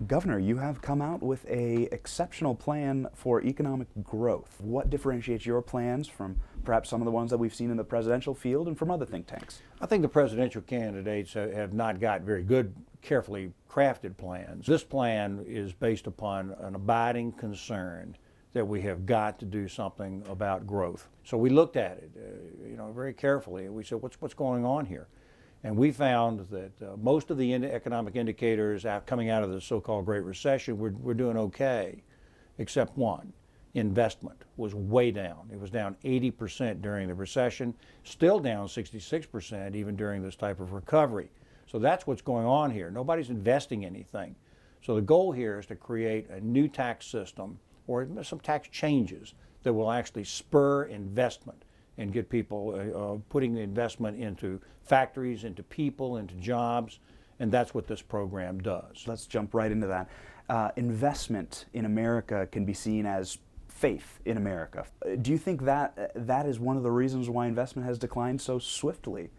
Governor, you have come out with a exceptional plan for economic growth. What differentiates your plans from perhaps some of the ones that we've seen in the presidential field and from other think tanks? I think the presidential candidates have not got very good, carefully crafted plans. This plan is based upon an abiding concern that we have got to do something about growth. So we looked at it, very carefully, and we said, what's going on here? And we found that most of the economic indicators coming out of the so-called Great Recession we're doing okay, except one. Investment was way down. It was down 80% during the recession, still down 66% even during this type of recovery. So that's what's going on here. Nobody's investing anything. So the goal here is to create a new tax system or some tax changes that will actually spur investment and get people putting the investment into factories, into people, into jobs, and that's what this program does. Let's jump right into that. Investment in America can be seen as faith in America. Do you think that that is one of the reasons why investment has declined so swiftly?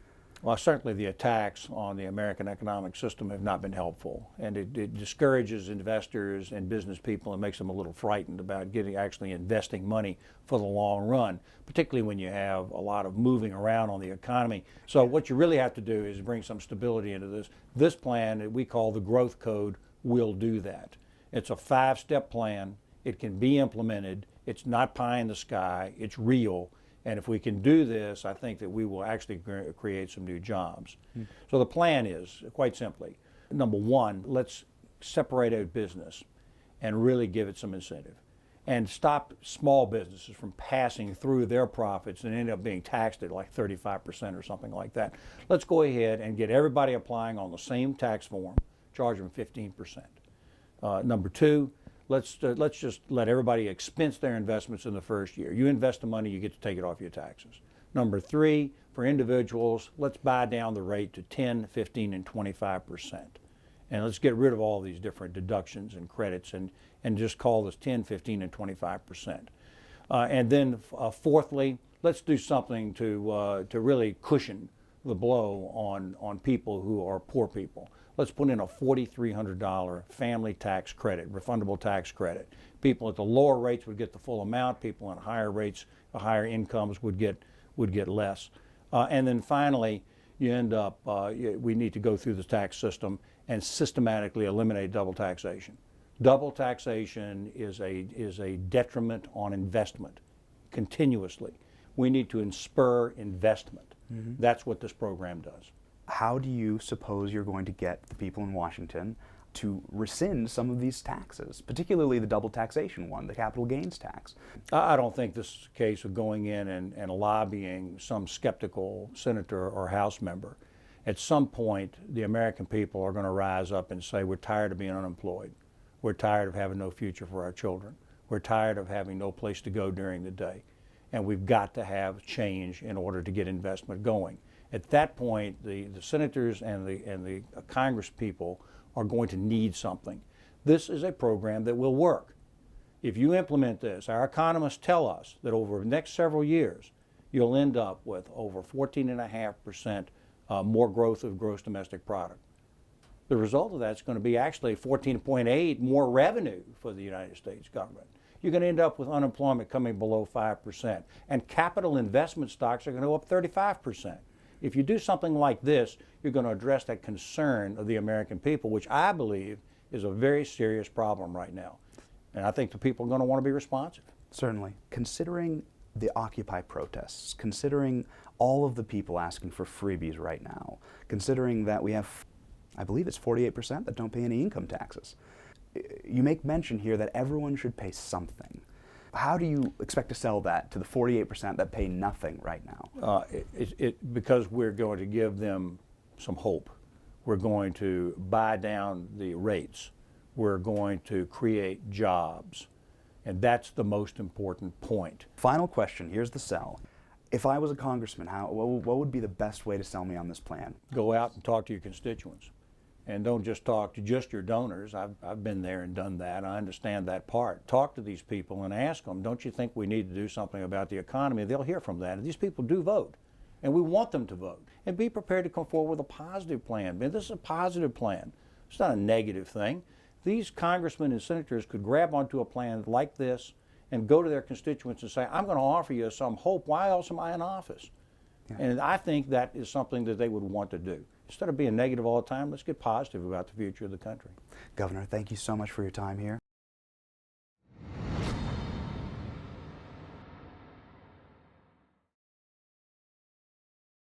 Well, certainly the attacks on the American economic system have not been helpful, and it discourages investors and business people and makes them a little frightened about actually investing money for the long run, particularly when you have a lot of moving around on the economy. So what you really have to do is bring some stability into this. This plan that we call the Growth Code will do that. It's a 5-step plan. It can be implemented. It's not pie in the sky. It's real. And if we can do this, I think that we will actually create some new jobs. So the plan is, quite simply, number one, let's separate out business and really give it some incentive. And stop small businesses from passing through their profits and end up being taxed at like 35% or something like that. Let's go ahead and get everybody applying on the same tax form, charge them 15%. Number two, let's just let everybody expense their investments in the first year. You invest the money, you get to take it off your taxes. Number three, for individuals, let's buy down the rate to 10, 15, and 25%. And let's get rid of all these different deductions and credits and just call this 10, 15, and 25%. And then fourthly, let's do something to really cushion the blow on people who are poor people. Let's put in a $4,300 family tax credit, refundable tax credit. People at the lower rates would get the full amount. People on higher rates, higher incomes would get less. And then finally, you end up, we need to go through the tax system and systematically eliminate double taxation. Double taxation is a detriment on investment continuously. We need to spur investment. That's what this program does. How do you suppose you're going to get the people in Washington to rescind some of these taxes, particularly the double taxation one, the capital gains tax? I don't think this is a case of going in and lobbying some skeptical senator or House member. At some point, the American people are going to rise up and say, we're tired of being unemployed. We're tired of having no future for our children. We're tired of having no place to go during the day. And we've got to have change in order to get investment going. At that point, the senators and the Congress people are going to need something. This is a program that will work. If you implement this, our economists tell us that over the next several years, you'll end up with over 14.5% more growth of gross domestic product. The result of that is going to be actually 14.8 more revenue for the United States government. You're going to end up with unemployment coming below 5%, and capital investment stocks are going to go up 35%. If you do something like this, you're going to address that concern of the American people, which I believe is a very serious problem right now. And I think the people are going to want to be responsive. Certainly. Considering the Occupy protests, considering all of the people asking for freebies right now, considering that we have, I believe it's 48% that don't pay any income taxes, you make mention here that everyone should pay something. How do you expect to sell that to the 48% that pay nothing right now? Because we're going to give them some hope. We're going to buy down the rates. We're going to create jobs. And that's the most important point. Final question, here's the sell. If I was a congressman, what would be the best way to sell me on this plan? Go out and talk to your constituents. And don't just talk to just your donors. I've been there and done that. I understand that part. Talk to these people and ask them, don't you think we need to do something about the economy? They'll hear from that. And these people do vote. And we want them to vote. And be prepared to come forward with a positive plan. And this is a positive plan. It's not a negative thing. these congressmen and senators could grab onto a plan like this and go to their constituents and say, I'm going to offer you some hope. Why else am I in office? Yeah. And I think that is something that they would want to do. Instead of being negative all the time, let's get positive about the future of the country. Governor, thank you so much for your time here.